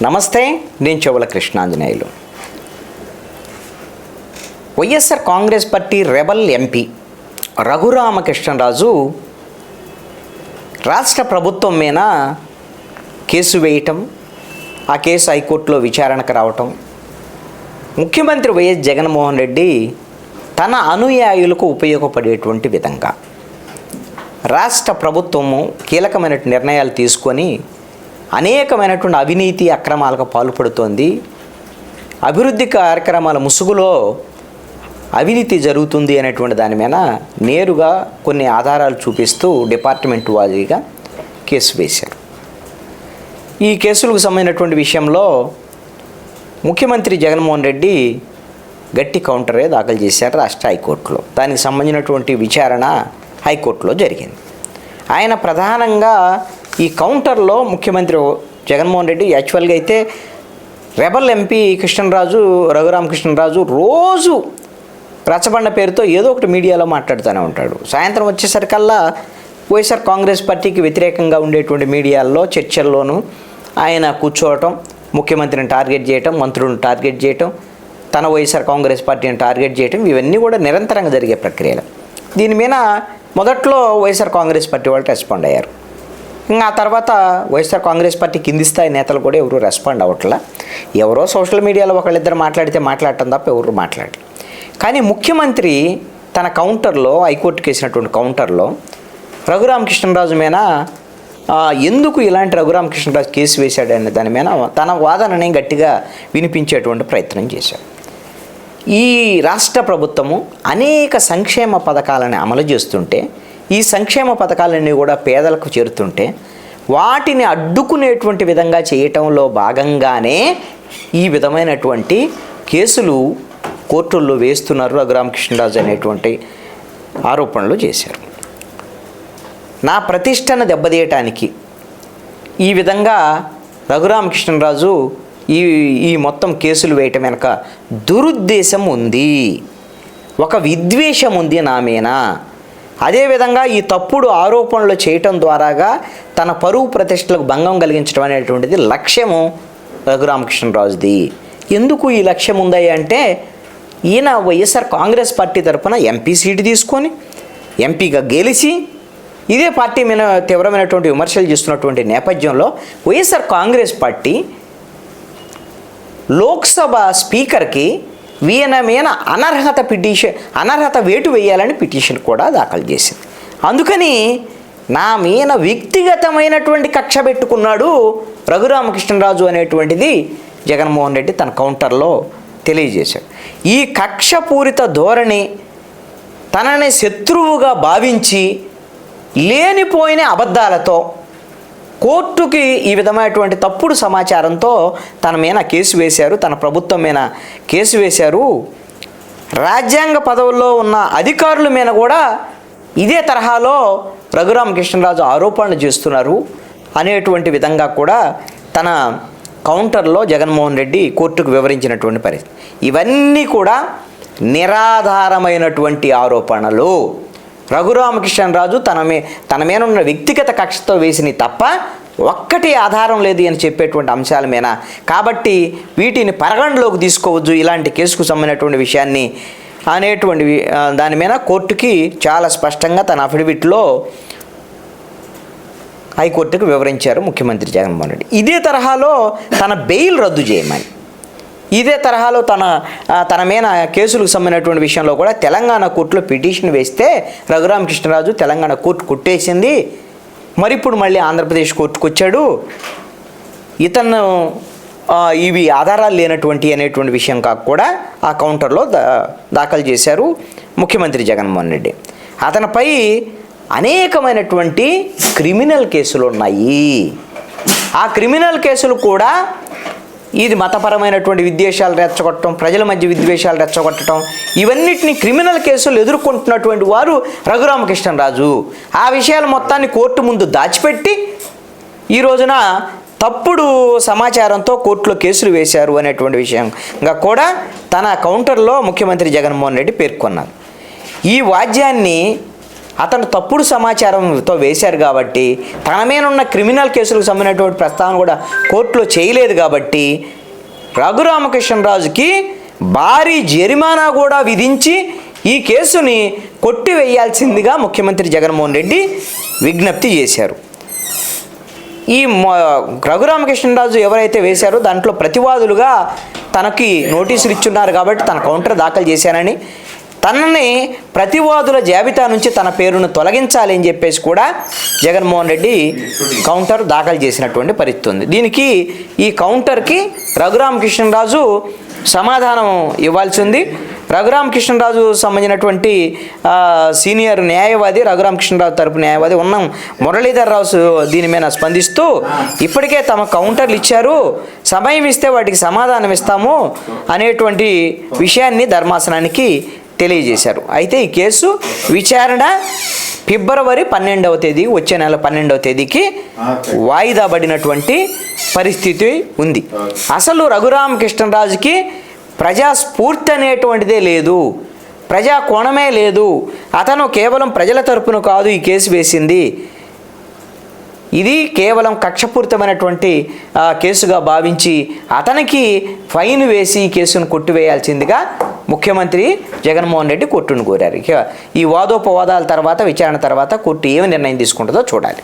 నమస్తే, నేను Chevula Krishnanjaneyulu. YSR Congress party rebel MP Raghuramakrishnaraju రాష్ట్ర ప్రభుత్వం మీద కేసు వేయటం, ఆ కేసు హైకోర్టులో విచారణకు రావటం, ముఖ్యమంత్రి వైఎస్ జగన్మోహన్ రెడ్డి తన అనుయాయులకు ఉపయోగపడేటువంటి విధంగా రాష్ట్ర ప్రభుత్వము కీలకమైన నిర్ణయాలు తీసుకొని అనేకమైనటువంటి అవినీతి అక్రమాలకు పాల్పడుతోంది. అభివృద్ధి కార్యక్రమాల ముసుగులో అవినీతి జరుగుతుంది అనేటువంటి దాని మీద నేరుగా కొన్ని ఆధారాలు చూపిస్తూ డిపార్ట్మెంట్ వారీగా కేసు వేశారు. ఈ కేసులకు సంబంధించినటువంటి విషయంలో ముఖ్యమంత్రి జగన్మోహన్ రెడ్డి గట్టి కౌంటరే దాఖలు చేశారు రాష్ట్ర హైకోర్టులో. దానికి సంబంధించినటువంటి విచారణ హైకోర్టులో జరిగింది. ఆయన ప్రధానంగా ఈ కౌంటర్లో ముఖ్యమంత్రి జగన్మోహన్ రెడ్డి యాక్చువల్గా అయితే రెబల్ ఎంపీ రఘురామకృష్ణరాజు రోజు రచ్చబండ పేరుతో ఏదో ఒకటి మీడియాలో మాట్లాడుతూనే ఉంటాడు. సాయంత్రం వచ్చేసరికల్లా వైఎస్ఆర్ కాంగ్రెస్ పార్టీకి వ్యతిరేకంగా ఉండేటువంటి మీడియాల్లో చర్చల్లోనూ ఆయన కూర్చోవటం, ముఖ్యమంత్రిని టార్గెట్ చేయటం, మంత్రులను టార్గెట్ చేయటం, తన వైఎస్ఆర్ కాంగ్రెస్ పార్టీని టార్గెట్ చేయటం, ఇవన్నీ కూడా నిరంతరంగా జరిగే ప్రక్రియలు. దీని మీద మొదట్లో వైఎస్ఆర్ కాంగ్రెస్ పార్టీ వాళ్ళు రెస్పాండ్ అయ్యారు. ఇంకా ఆ తర్వాత వైఎస్ఆర్ కాంగ్రెస్ పార్టీ కింది స్థాయి నేతలు కూడా ఎవరు రెస్పాండ్ అవ్వట్లా. ఎవరో సోషల్ మీడియాలో ఒకళ్ళిద్దరు మాట్లాడటం తప్ప ఎవరు మాట్లాడరు. కానీ ముఖ్యమంత్రి తన కౌంటర్లో, హైకోర్టుకి వేసినటువంటి కౌంటర్లో రఘురామకృష్ణరాజు మీద ఎందుకు ఇలాంటి రఘురామకృష్ణరాజు కేసు వేశాడు అనే దాని మీద తన వాదనని గట్టిగా వినిపించేటువంటి ప్రయత్నం చేశాడు. ఈ రాష్ట్ర ప్రభుత్వము అనేక సంక్షేమ పథకాలను అమలు చేస్తుంటే, ఈ సంక్షేమ పథకాలన్నీ కూడా పేదలకు చేరుతుంటే వాటిని అడ్డుకునేటువంటి విధంగా చేయటంలో భాగంగానే ఈ విధమైనటువంటి కేసులు కోర్టుల్లో వేస్తున్నారు. రఘురామకృష్ణరాజు అనేటువంటి ఆరోపణలు చేశారు. నా ప్రతిష్టను దెబ్బతీయటానికి ఈ విధంగా రఘురామకృష్ణరాజు ఈ మొత్తం కేసులు వేయటం వెనక దురుద్దేశం ఉంది, ఒక విద్వేషం ఉంది నా మీద. అదేవిధంగా ఈ తప్పుడు ఆరోపణలు చేయటం ద్వారాగా తన పరువు ప్రతిష్టలకు భంగం కలిగించడం అనేటువంటిది లక్ష్యము రఘురామకృష్ణరాజుది. ఎందుకు ఈ లక్ష్యం ఉందాయి అంటే, ఈయన వైఎస్ఆర్ కాంగ్రెస్ పార్టీ తరఫున ఎంపీ సీటు తీసుకొని ఎంపీగా గెలిచి ఇదే పార్టీ మీద తీవ్రమైనటువంటి విమర్శలు చేస్తున్నటువంటి నేపథ్యంలో వైఎస్ఆర్ కాంగ్రెస్ పార్టీ లోక్సభ స్పీకర్కి ఈయన మీద అనర్హత వేటు వేయాలని పిటిషన్ కూడా దాఖలు చేసింది. అందుకని నా మీద వ్యక్తిగతమైనటువంటి కక్ష పెట్టుకున్నాడు రఘురామకృష్ణరాజు అనేటువంటిది జగన్మోహన్ రెడ్డి తన కౌంటర్లో తెలియజేశాడు. ఈ కక్షపూరిత ధోరణి, తనని శత్రువుగా భావించి లేనిపోయిన అబద్ధాలతో కోర్టుకి ఈ విధమైనటువంటి తప్పుడు సమాచారంతో తన మీద కేసు వేశారు, తన ప్రభుత్వం మీద కేసు వేశారు. రాజ్యాంగ పదవుల్లో ఉన్న అధికారుల మీద కూడా ఇదే తరహాలో రఘురామకృష్ణరాజు ఆరోపణలు చేస్తున్నారు అనేటువంటి విధంగా కూడా తన కౌంటర్లో జగన్మోహన్ రెడ్డి కోర్టుకు వివరించినటువంటి పరిస్థితి. ఇవన్నీ కూడా నిరాధారమైనటువంటి ఆరోపణలు. రఘురామకృష్ణరాజు తన మీద ఉన్న వ్యక్తిగత కక్షతో వేసినవి తప్ప ఒక్కటి ఆధారం లేదు అని చెప్పేటువంటి అంశాల మీద. కాబట్టి వీటిని పరిగణలోకి తీసుకోవద్దు ఇలాంటి కేసుకు సంబంధించినటువంటి విషయాన్ని అనేటువంటి దాని మీద కోర్టుకి చాలా స్పష్టంగా తన అఫిడవిట్లో హైకోర్టుకు వివరించారు ముఖ్యమంత్రి జగన్మోహన్ రెడ్డి. ఇదే తరహాలో తన బెయిల్ రద్దు చేయమని, ఇదే తరహాలో తన మీద కేసులకు సంబంధించినటువంటి విషయంలో కూడా తెలంగాణ కోర్టులో పిటిషన్ వేస్తే రఘురామకృష్ణరాజు తెలంగాణ కోర్టు కొట్టేసింది. మరి ఇప్పుడు మళ్ళీ ఆంధ్రప్రదేశ్ కోర్టుకు వచ్చాడు. ఇతను ఇవి ఆధారాలు లేనటువంటి అనేటువంటి విషయం కూడా ఆ కౌంటర్లో దాఖలు చేశారు ముఖ్యమంత్రి జగన్మోహన్ రెడ్డి. అతనిపై అనేకమైనటువంటి క్రిమినల్ కేసులు ఉన్నాయి. ఆ క్రిమినల్ కేసులు కూడా ఇది మతపరమైనటువంటి విద్వేషాలు రెచ్చగొట్టడం, ప్రజల మధ్య విద్వేషాలు రెచ్చగొట్టడం, ఇవన్నిటిని క్రిమినల్ కేసులు ఎదుర్కొంటున్నటువంటి వారు రఘురామకృష్ణరాజు. ఆ విషయాలు మొత్తాన్ని కోర్టు ముందు దాచిపెట్టి ఈ రోజున తప్పుడు సమాచారంతో కోర్టులో కేసులు వేశారు అనేటువంటి విషయంగా కూడా తన కౌంటర్లో ముఖ్యమంత్రి జగన్మోహన్ రెడ్డి పేర్కొన్నారు. ఈ వాద్యాన్ని అతను తప్పుడు సమాచారంతో వేశారు కాబట్టి తన మీద ఉన్న క్రిమినల్ కేసులకు సంబంధించినటువంటి ప్రస్తావన కూడా కోర్టులో చేయలేదు కాబట్టి రఘురామకృష్ణరాజుకి భారీ జరిమానా కూడా విధించి ఈ కేసుని కొట్టివేయాల్సిందిగా ముఖ్యమంత్రి జగన్మోహన్ రెడ్డి విజ్ఞప్తి చేశారు. ఈ రఘురామకృష్ణరాజు ఎవరైతే వేశారో దాంట్లో ప్రతివాదులుగా తనకి నోటీసులు ఇచ్చున్నారు కాబట్టి తన కౌంటర్ దాఖలు చేశానని, తనని ప్రతివాదుల జాబితా నుంచి తన పేరును తొలగించాలి అని చెప్పేసి కూడా జగన్మోహన్ రెడ్డి కౌంటర్ దాఖలు చేసినటువంటి పరిస్థితి ఉంది. దీనికి ఈ కౌంటర్కి రఘురామకృష్ణరాజు సమాధానం ఇవ్వాల్సి ఉంది. రఘురామకృష్ణరాజు సంబంధించినటువంటి సీనియర్ న్యాయవాది, రఘురామకృష్ణరాజు తరపు న్యాయవాది ఉన్నం మురళీధర్రావు దీని మీద స్పందిస్తూ ఇప్పటికే తమ కౌంటర్లు ఇచ్చారు, సమయం ఇస్తే వాటికి సమాధానం ఇస్తాము అనేటువంటి విషయాన్ని ధర్మాసనానికి తెలియజేశారు. అయితే ఈ కేసు విచారణ ఫిబ్రవరి 12వ తేదీ, వచ్చే నెల 12వ తేదీకి వాయిదా పడినటువంటి పరిస్థితి ఉంది. అసలు రఘురామకృష్ణరాజుకి ప్రజాస్ఫూర్తి అనేటువంటిదే లేదు, ప్రజా కోణమే లేదు. అతను కేవలం ప్రజల తరపున కాదు ఈ కేసు వేసింది, ఇది కేవలం కక్షపూరితమైనటువంటి కేసుగా భావించి అతనికి ఫైన్ వేసి ఈ కేసును కొట్టివేయాల్సిందిగా ముఖ్యమంత్రి జగన్మోహన్ రెడ్డి కోర్టును కోరారు. ఈ వాదోపవాదాల తర్వాత, విచారణ తర్వాత కోర్టు ఏమి నిర్ణయం తీసుకుంటుందో చూడాలి.